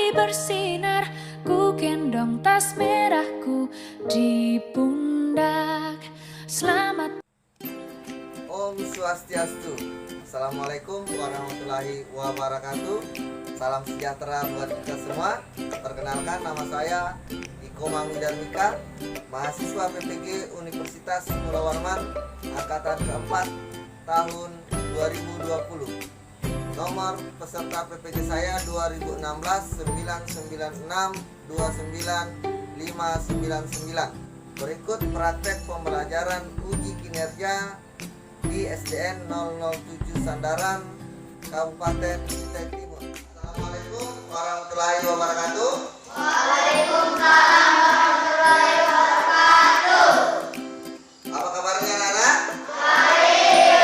matahari bersinar, ku gendong tas merahku di pundak. Selamat. Om Swastiastu. Assalamualaikum warahmatullahi wabarakatuh. Salam sejahtera buat kita semua. Perkenalkan, nama saya Iko Mangwidarmika, mahasiswa PPG Universitas Pulau Warman, angkatan keempat tahun 2020. Nomor peserta PPG saya 2016 996 29599. Berikut praktek pembelajaran uji kinerja di SDN 007 Sandaran, Kabupaten Kutai Timur. Assalamualaikum warahmatullahi wabarakatuh. Waalaikumsalam warahmatullahi wabarakatuh. Apa kabarnya anak-anak? Baik.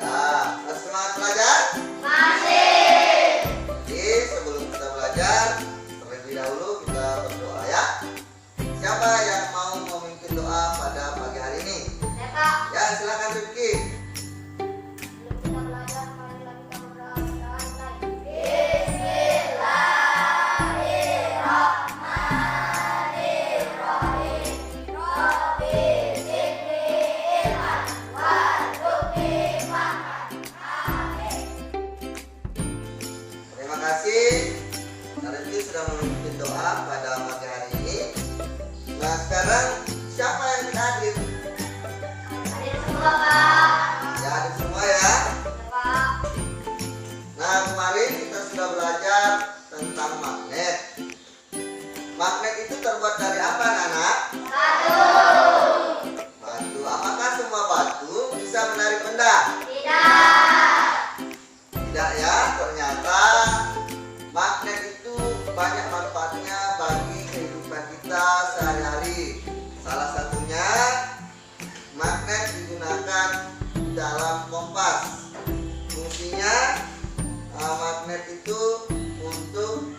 Ya, masih semangat belajar? Masih. Jadi sebelum kita belajar, terlebih dahulu kita berdoa ya. Siapa yang mau memimpin doa pada pagi hari ini? Kak. Ya, silakan Rifki. Sebelum kita belajar, marilah kita berdoa. Bismillahirrahmanirrahim. Rabbi zidni ilman warzuqni fahman. Amin. Terima kasih. Rifki sudah memimpin doa pada pagi hari ini. Nah, sekarang siapa yang tidak hadir? Hadir semua, Pak. Ya, hadir semua ya. Pak. Nah, kemarin kita sudah belajar tentang magnet. Magnet itu terbuat dari apa, anak? Batu. Batu. Apakah semua batu bisa menarik benda? Tidak. Tidak ya, ternyata magnet itu banyak manfaatnya bagi kehidupan kita sehari-hari. Salah satunya magnet digunakan dalam kompas. Fungsinya magnet itu untuk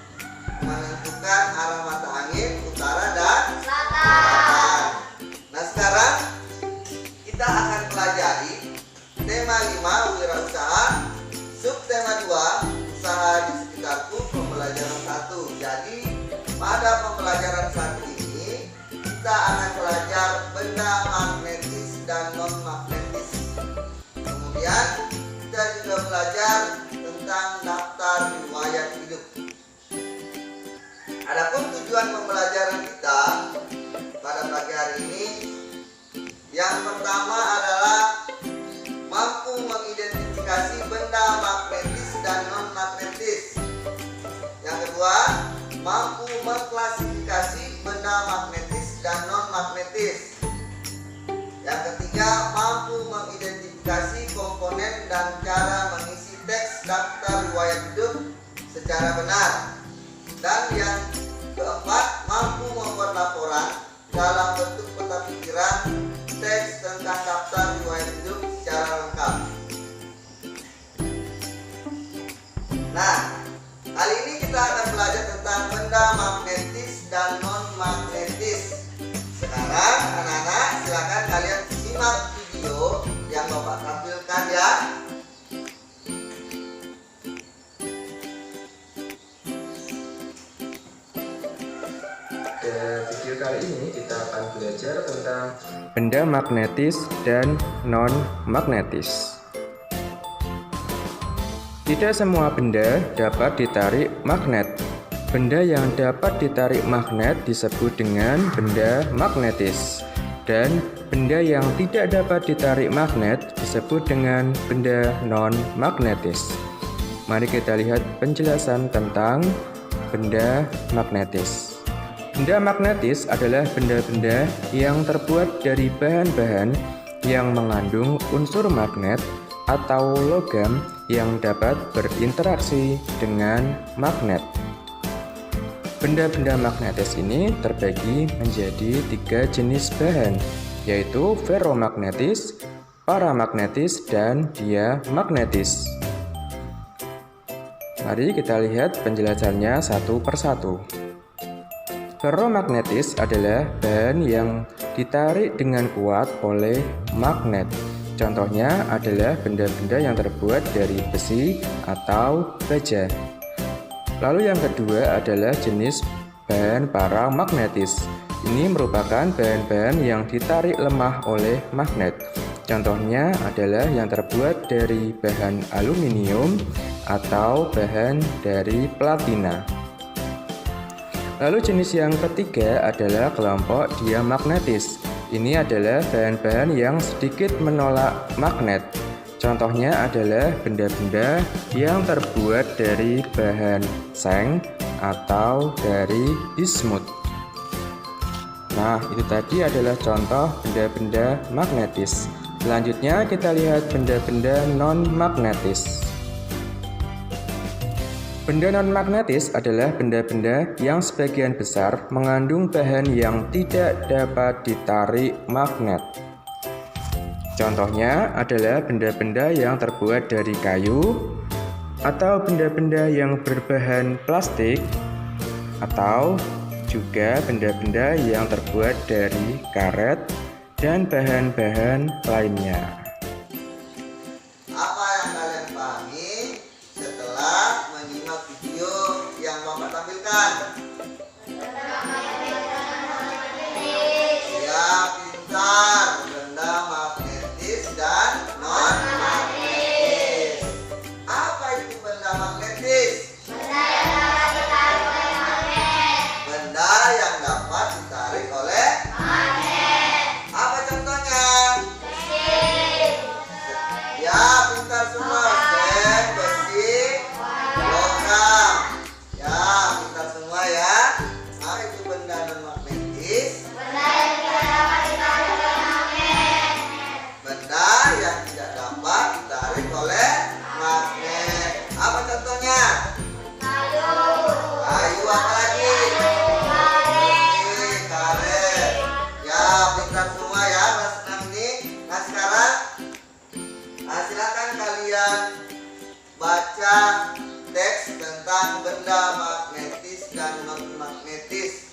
menentukan arah mata angin utara dan selatan. Nah, sekarang kita akan pelajari tema 5 wirausaha, subtema 2 usaha di sekitarku, pembelajaran 1. Jadi pada pembelajaran 1 ini kita akan belajar benda magnetis dan non magnetis. Kemudian kita juga belajar tentang daftar riwayat hidup. Adapun tujuan pembelajaran kita pada pagi hari ini, yang pertama adalah mampu mengidentifikasi benda magnetis dan non magnetis. Yang kedua, mampu mengklasifikasi benda magnetis dan non magnetis. Yang ketiga, mampu mengidentifikasi komponen dan cara mengisi teks daftar riwayat hidup secara benar. Dan yang keempat, mampu membuat laporan dalam bentuk peta pikiran teks tentang daftar riwayat hidup secara lengkap. Nah, kali ini kita akan belajar tentang benda magnetis dan non magnetis. Sekarang anak-anak silakan kalian simak video yang Bapak tampilkan ya. Pada video kali ini kita akan belajar tentang benda magnetis dan non-magnetis. Tidak semua benda dapat ditarik magnet. Benda yang dapat ditarik magnet disebut dengan benda magnetis. Dan benda yang tidak dapat ditarik magnet disebut dengan benda non-magnetis. Mari kita lihat penjelasan tentang benda magnetis. Benda magnetis adalah benda-benda yang terbuat dari bahan-bahan yang mengandung unsur magnet atau logam yang dapat berinteraksi dengan magnet. Benda-benda magnetis ini terbagi menjadi 3 jenis bahan, yaitu ferromagnetis, paramagnetis, dan diamagnetis. Mari kita lihat penjelasannya satu persatu. Ferromagnetis adalah bahan yang ditarik dengan kuat oleh magnet. Contohnya adalah benda-benda yang terbuat dari besi atau baja. Lalu yang kedua adalah jenis bahan paramagnetis. Ini merupakan bahan-bahan yang ditarik lemah oleh magnet. Contohnya adalah yang terbuat dari bahan aluminium atau bahan dari platina. Lalu jenis yang ketiga adalah kelompok diamagnetis. Ini adalah bahan-bahan yang sedikit menolak magnet. Contohnya adalah benda-benda yang terbuat dari bahan seng atau dari bismut. Nah, itu tadi adalah contoh benda-benda magnetis. Selanjutnya kita lihat benda-benda non-magnetis. Benda non-magnetis adalah benda-benda yang sebagian besar mengandung bahan yang tidak dapat ditarik magnet. Contohnya adalah benda-benda yang terbuat dari kayu, atau benda-benda yang berbahan plastik, atau juga benda-benda yang terbuat dari karet dan bahan-bahan lainnya. Apa yang kalian pahami setelah menyimak video yang Bapak tampilkan? Ya, pintar. Benda magnetis dan non-magnetis. Apa itu benda magnetis? Benda yang dapat ditarik oleh magnet. Apa contohnya? Ya, pintar semua. Sen, besi, logam. Ya, pintar semua ya. Nah, itu benda non-magnetis. Benda yang tidak dapat ditarik oleh magnet. Apa contohnya? Kayu apa lagi? Karet. Ya, pintar semua ya kelas 6 ini. Nah, sekarang silakan kalian baca teks tentang benda magnetis dan non-magnetis.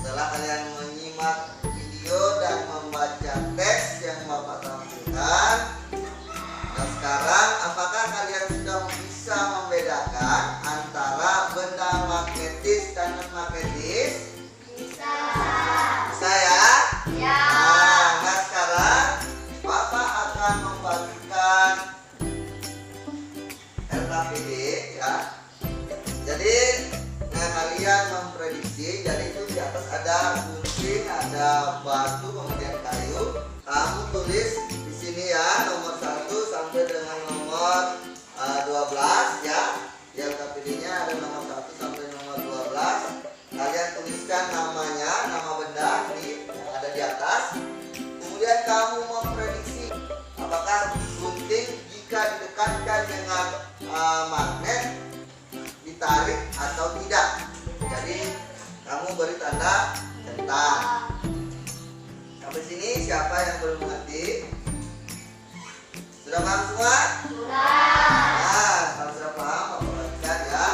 Setelah kalian menyimak video dan membaca teks yang Bapak tampilkan, nah sekarang apakah kalian sudah bisa membedakan antara benda magnetis dan non-magnetis? Bisa ya? Nah sekarang Bapak akan membagikan LKPD ya. Jadi kalian memprediksi, jadi itu di atas ada gunting, ada batu, kemudian kayu. Kamu tulis di sini ya nomor 1 sampai dengan nomor 12 ya. Di LKPD-nya ada nomor 1 sampai nomor 12. Kalian tuliskan namanya, nama benda ini yang ada di atas. Kemudian kamu memprediksi apakah gunting jika didekatkan dengan magnet ditarik atau tidak. Jadi kamu beri tanda centang. Sampai sini siapa yang belum mengerti? Sudah paham semua? Nah, kalau sudah paham, Bapak bagikan ya.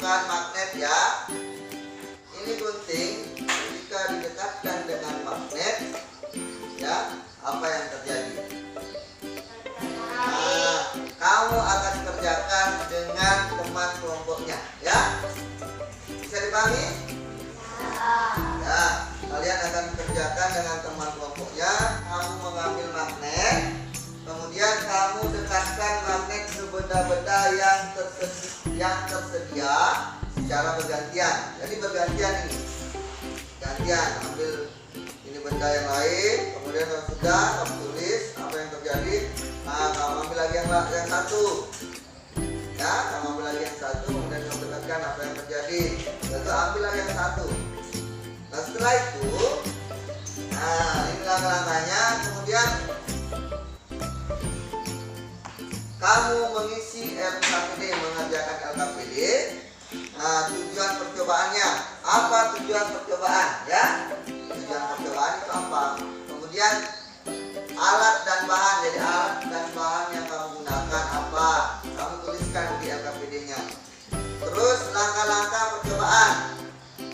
bukan magnet ya. Ini gunting jika didekatkan dengan magnet, ya, apa yang terjadi? Nah, kamu akan kerjakan dengan teman kelompoknya, ya. Bisa dipahami? Ya, kalian akan kerjakan dengan teman kelompoknya. Kamu mengambil magnet, kemudian kamu dekatkan magnet ke benda-benda yang tersedia secara bergantian. Jadi bergantian ini, gantian ambil ini benda yang lain, kemudian kalau sudah kamu tulis apa yang terjadi. Nah, kamu ambil lagi yang satu, ya, kamu ambil lagi yang satu, kemudian kamu dekatkan apa yang terjadi. Lalu ambil lagi yang satu. Nah, setelah itu, nah ini langkah-langkahnya. Kemudian kamu mengisi LKPD, mengerjakan LKPD. Nah, tujuan percobaannya apa? Tujuan percobaan, ya. Tujuan percobaan itu apa? Kemudian alat dan bahan. Jadi alat dan bahan yang kamu gunakan apa? Kamu tuliskan di LKPD-nya. Terus langkah-langkah percobaan,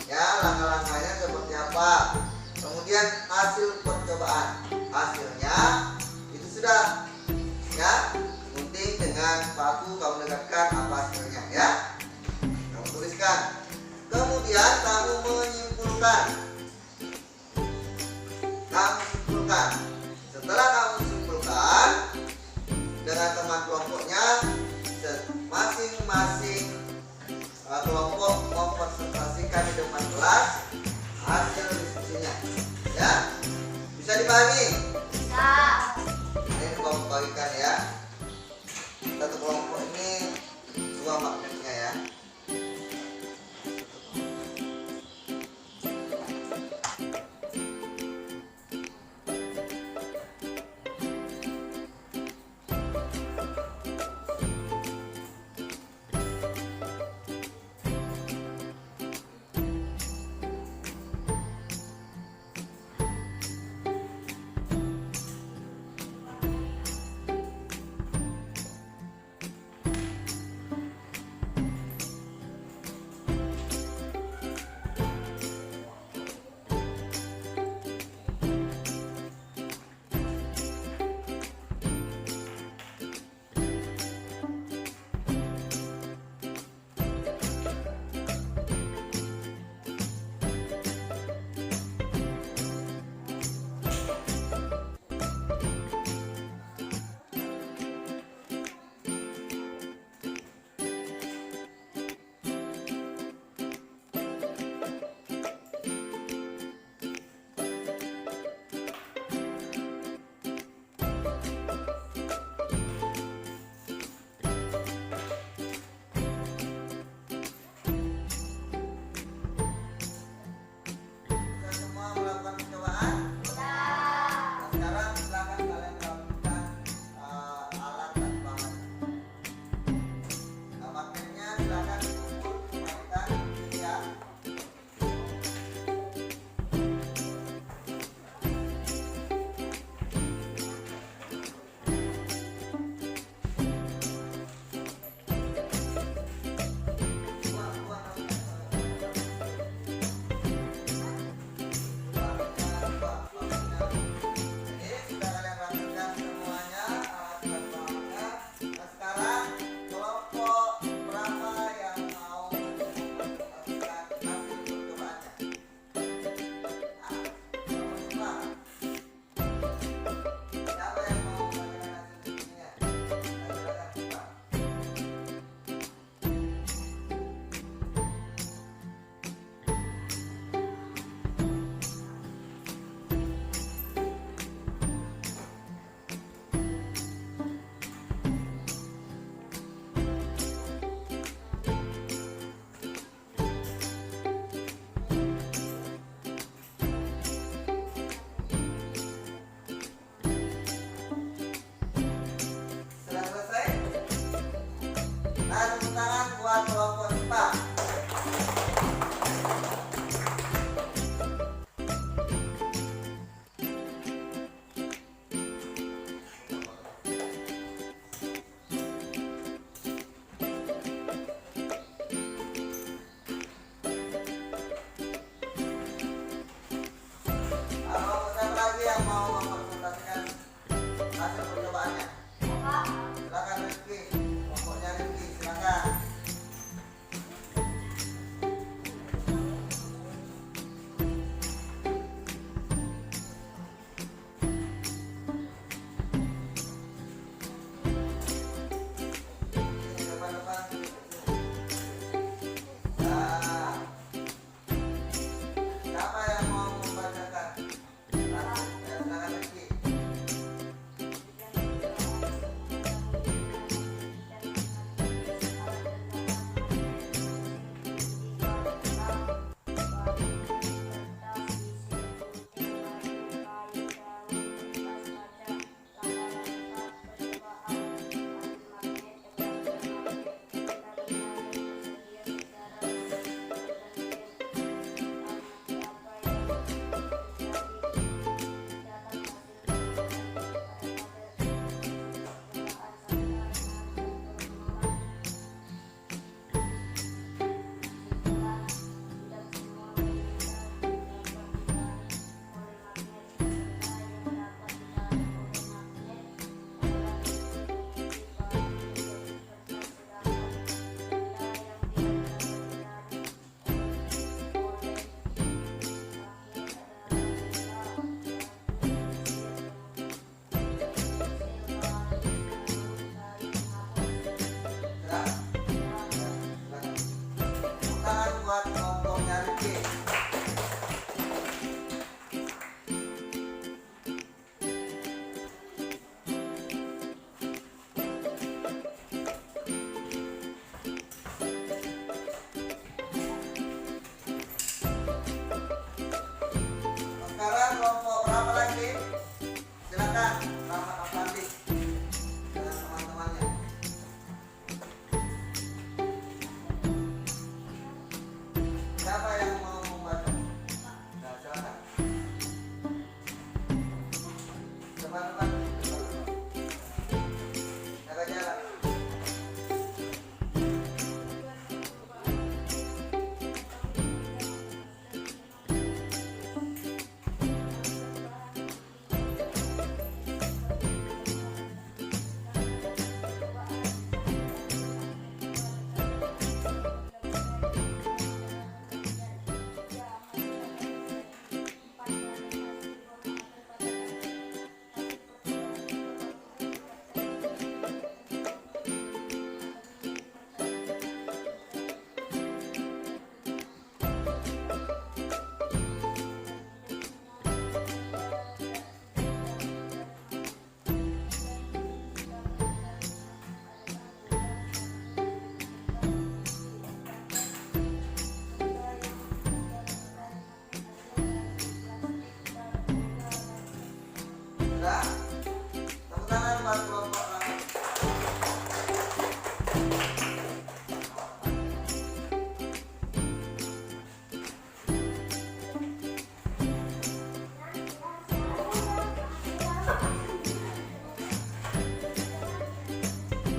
ya, langkah-langkahnya seperti apa. Kemudian hasil percobaan, hasilnya itu sudah, ya. Gunting dengan paku kamu dekatkan apa hasilnya, ya. Kamu tuliskan. Kemudian kamu menyimpulkan. Setelah kamu simpulkan dengan teman kelompoknya, masing-masing kelompok mempresentasikan di depan kelas hasil diskusinya, ya. Bisa dipahami? Bisa. Ini kamu bagikan, ya. Satu kelompok ini 2 magnetnya, ya.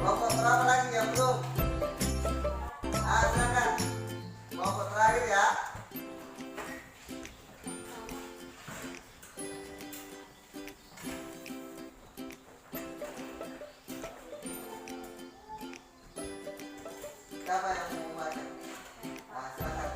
Kelompok berapa lagi yang belum? Silakan. Kelompok terakhir ya. Siapa yang mau membaca? Silakan.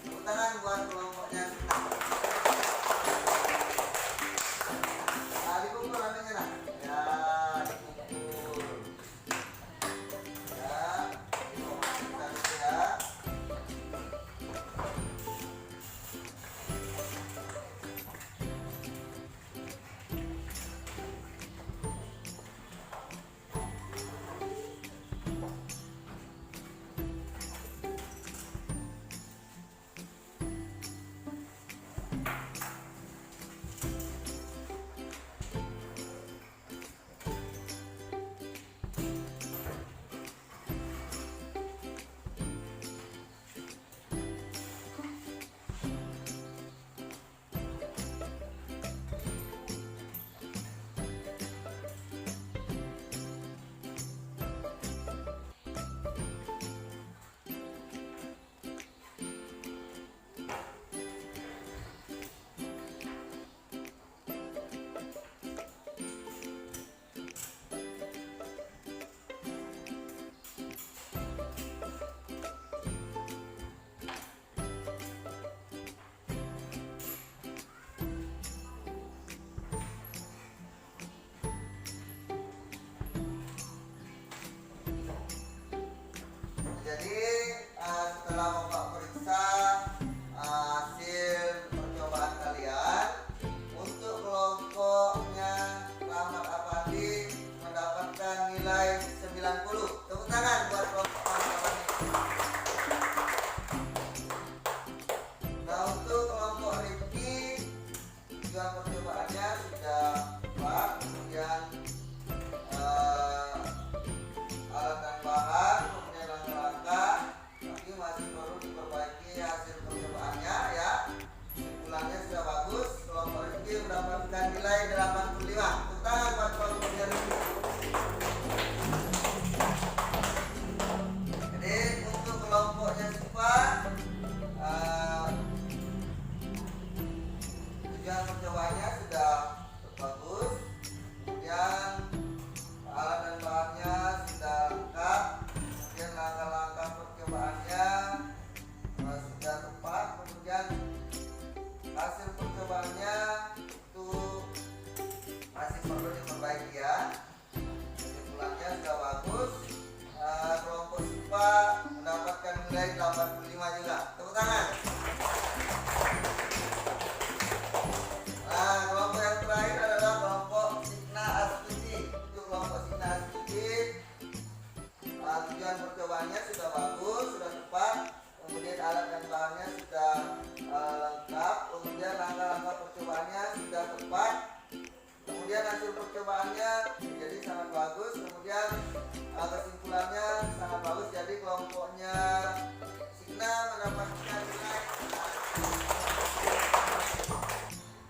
Tepuk tangan buat kelompoknya. Dikumpul nantinya nah. Ya, dikumpul. Ya, dikumpulkan ya. Jadi setelah Bapak periksa hasil percobaan kalian, untuk kelompoknya Rahmat Afandi mendapatkan nilai 90. Tepuk tangan buat kelompok kawan-kawan ini. Nah, untuk kelompok Rifki tujuan percobaannya sudah tepat, kemudian alat dan bahan, kemudian langkah-langkah, tapi masih perlu diperbaiki hasil percobaannya ya. Kesimpulannya sudah bagus, kelompok Rifki mendapatkan nilai 85. Tepuk tangan buat kelompoknya Rifki. Jadi untuk kelompoknya Siva, tujuan percobaannya sudah bagus, kemudian alat dan bahannya sudah lengkap, kemudian langkah-langkah percobaannya sudah tepat, kemudian 85 juga. Tepuk tangan. Nah, kelompok yang terakhir adalah kelompok Signa Astuti. Untuk kelompok Signa Astuti, tujuan percobaannya sudah bagus, sudah tepat. Kemudian alat dan bahannya sudah lengkap. Kemudian langkah-langkah percobaannya sudah tepat. Kemudian hasil percobaannya jadi sangat bagus. Kemudian kesimpulannya sangat bagus. Jadi kelompoknya Signa mendapatkan nilai.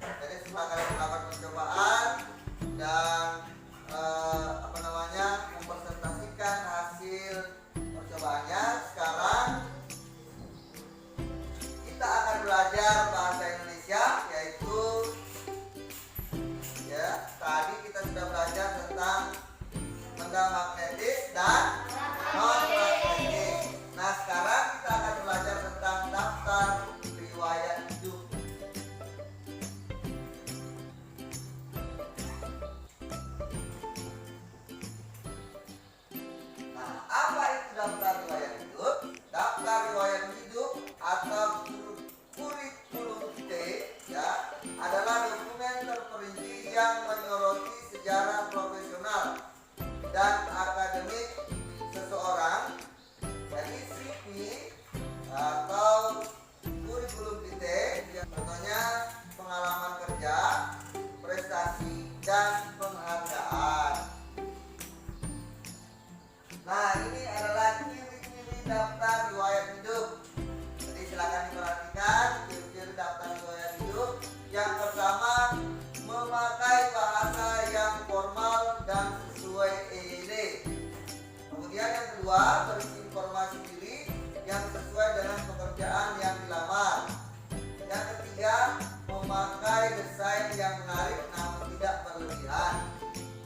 Jadi setelah kalian melakukan percobaan dan mempresentasikan hasil percobaannya, sekarang kita akan belajar bahasa Indonesia, yaitu tadi kita sudah belajar tentang benda magnetis dan non magnetis. Nah, sekarang kita akan belajar tentang daftar riwayat hidup. Nah, apa itu daftar riwayat hidup? Daftar riwayat hidup atau kurikulum vitae adalah dokumen terperinci yang menyoroti sejarah profesional dan akademik seseorang. Jadi CV atau kurikulum vitae contohnya pengalaman kerja, prestasi, dan penghargaan. Nah, ini adalah ciri-ciri daftar riwayat hidup. Jadi silakan diperhatikan ciri-ciri daftar riwayat hidup. Yang pertama, memakai bahasa yang formal dan sesuai EYD. Kemudian yang kedua, berisi informasi diri yang sesuai dengan pekerjaan yang dilamar. Yang ketiga, memakai desain yang menarik namun tidak berlebihan.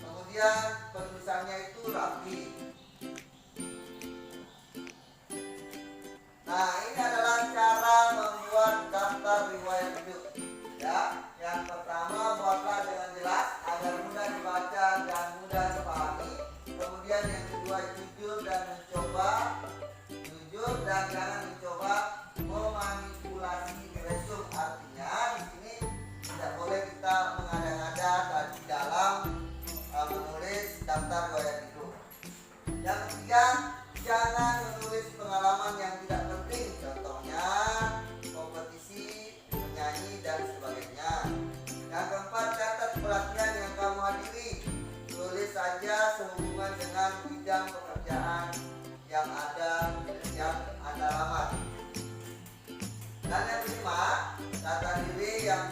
Kemudian penulisannya itu rapi. Nah, ini adalah cara membuat daftar riwayat hidup. Yang pertama, buatlah dengan jelas agar mudah dibaca dan mudah dipahami. Kemudian yang kedua, jujur dan jangan mencoba memanipulasi resume. Artinya di sini tidak boleh kita mengada-ngada di dalam menulis daftar riwayat hidup. Yang ketiga, jangan menulis pengalaman yang tidak penting, contohnya kompetisi, menyanyi, dan sebagainya. Yang keempat, catat pelatihan yang kamu hadiri. Tulis saja sehubungan dengan bidang pekerjaan yang Anda lamar. Dan yang kelima, data diri yang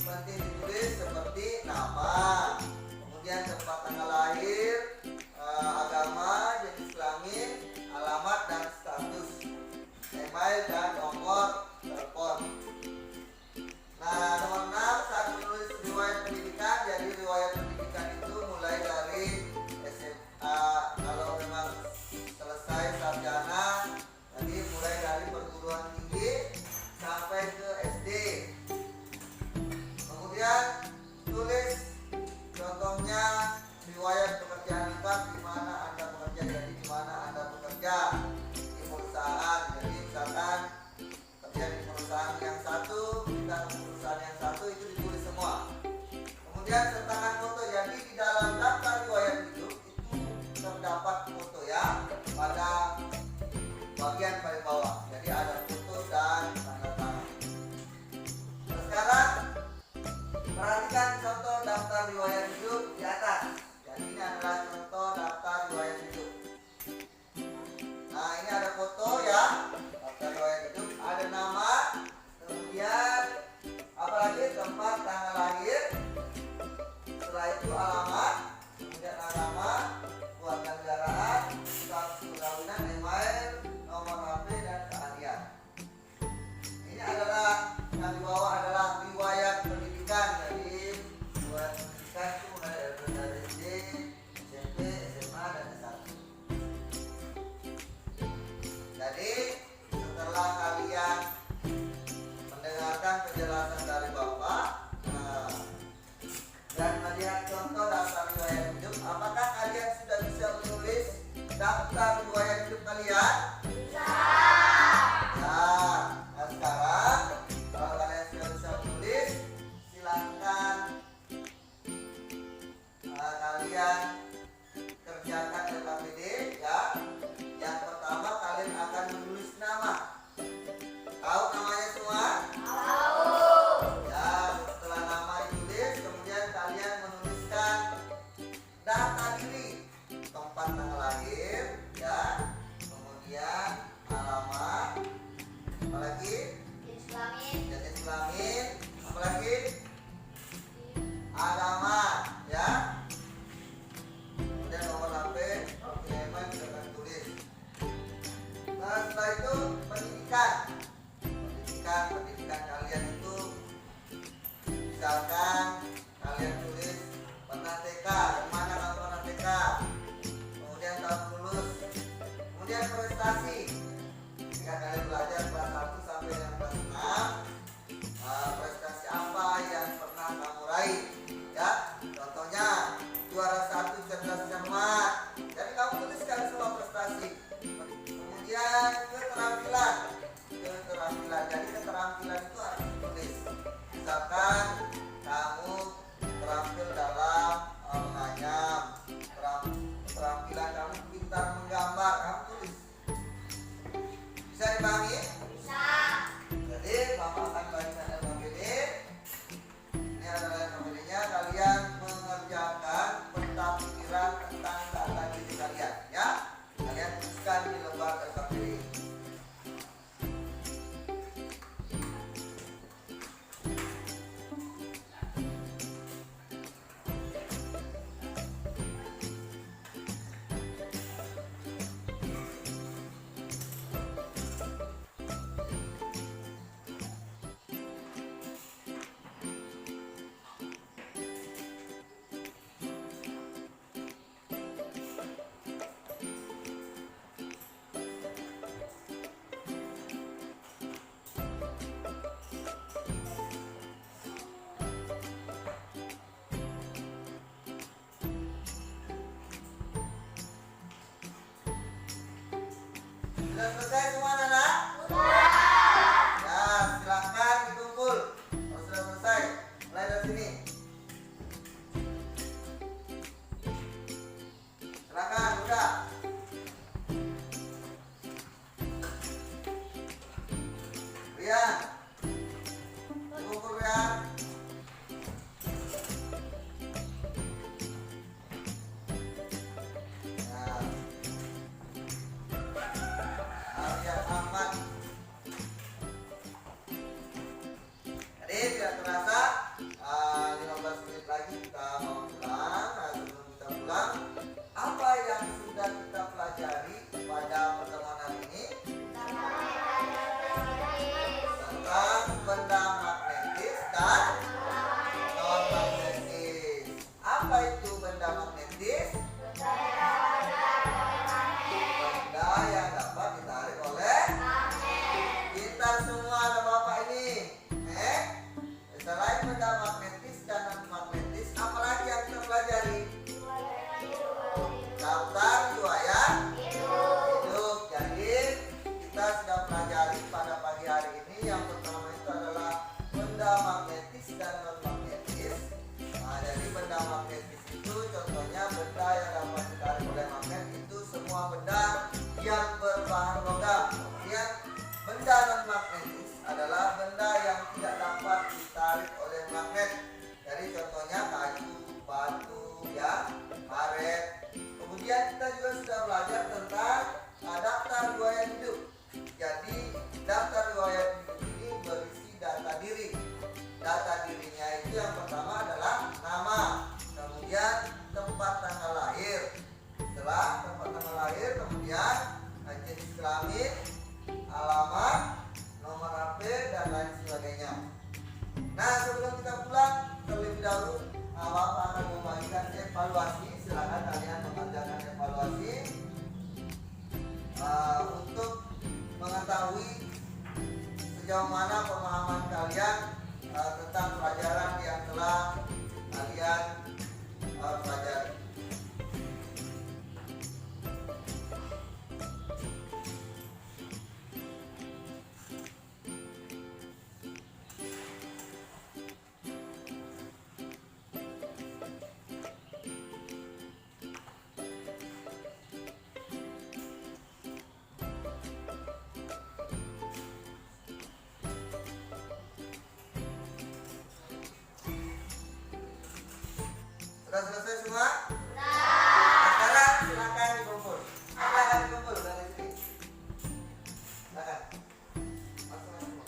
penting ditulis seperti nama, kemudian tempat tanggal lahir, agama, jenis kelamin, alamat dan status, email dan nomor telepon. Nah, nomor 6, saat menulis riwayat pendidikan. Jadi riwayat pendidikan itu mulai dari SMA, kalau memang selesai sarjana, jadi mulai dari perguruan tinggi sampai ke SD. Kemudian tulis contohnya riwayat pekerjaan lengkap, di mana Anda bekerja. Jadi di mana Anda bekerja di perusahaan. Jadi misalkan kerja di perusahaan yang satu, kita ke perusahaan yang satu. pendidikan kalian itu, misalkan kalian tulis pernah TK, di mana kamu pernah TK, kemudian tahun lulus, kemudian prestasi. Jika kalian belajar kelas 1 sampai dengan kelas 6, prestasi apa yang pernah kamu raih, ya? Contohnya juara 1 cerdas cermat, jadi kamu tuliskan semua prestasi. Kemudian keterampilan, jadi keterampilan itu harus ditulis. Misalkan kamu terampil dalam menganyam, keterampilan kamu pintar menggambar, kamu tulis. Bisa dipahami? Bisa. Jadi Bapak akan bagikan LKPD. Ini adalah LKPD-nya. Kalian mengerjakan peta pikiran tentang data diri kalian, ya. Kalian tuliskan di lembar LKPD. Sudah selesai semua anak? Sudah. Ya, silakan dikumpul. Kalau sudah selesai, mulai dari sini. Silakan, udah. Rian, kumpul Rian. Arya Ahmad. Jadi tidak terasa 15 menit lagi kita mau pulang. Sebelum kita pulang, apa yang sudah kita pelajari pada pertemuan hari ini? Tentang benda magnetis dan non magnetis. Apa itu benda magnetis? Benda yang dapat ditarik oleh kita semua ada Bapak ini. Selain benda magnetis dan non magnetis, apalagi yang kita pelajari? Daftar riwayat hidup. Jadi kita sudah pelajari pada pagi hari ini. Yang pertama itu adalah benda magnetis dan non magnetis. Nah, jadi benda magnetis itu contohnya benda yang dapat ditarik oleh magnet, itu semua benda yang berbahan logam. Kemudian benda non magnetis adalah benda yang tidak dapat ditarik oleh magnet. Jadi contohnya kayu, batu, ya, karet. Kemudian kita juga sudah belajar tentang daftar riwayat hidup. Jadi daftar riwayat hidup ini berisi data diri. Data dirinya itu yang pertama adalah nama, kemudian tempat tanggal lahir. Setelah tempat tanggal lahir, kemudian jenis kelamin, alamat, nomor HP, dan lain sebagainya. Nah, sebelum kita pulang, terlebih dahulu Bapak akan membagikan evaluasi. Silakan kalian mengerjakan evaluasi untuk mengetahui sejauh mana pemahaman kalian tentang pelajaran yang telah kalian pelajari. Sudah selesai semua? Nah, sekarang silakan dikumpul. Silakan dikumpul dari sini. Silakan. Masuk semua.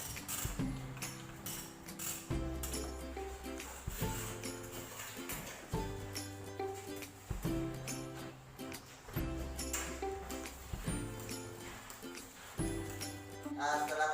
Nah, setelah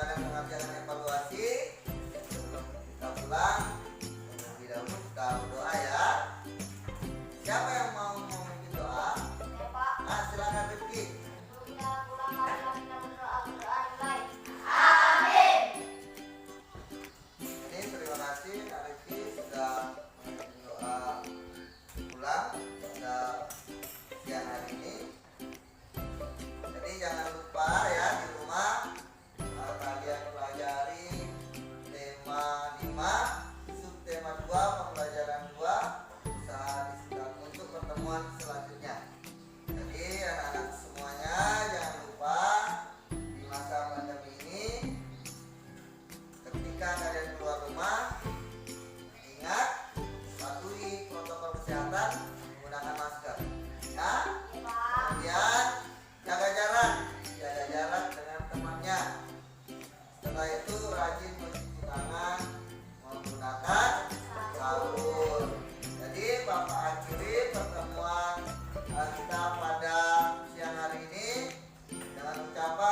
kenapa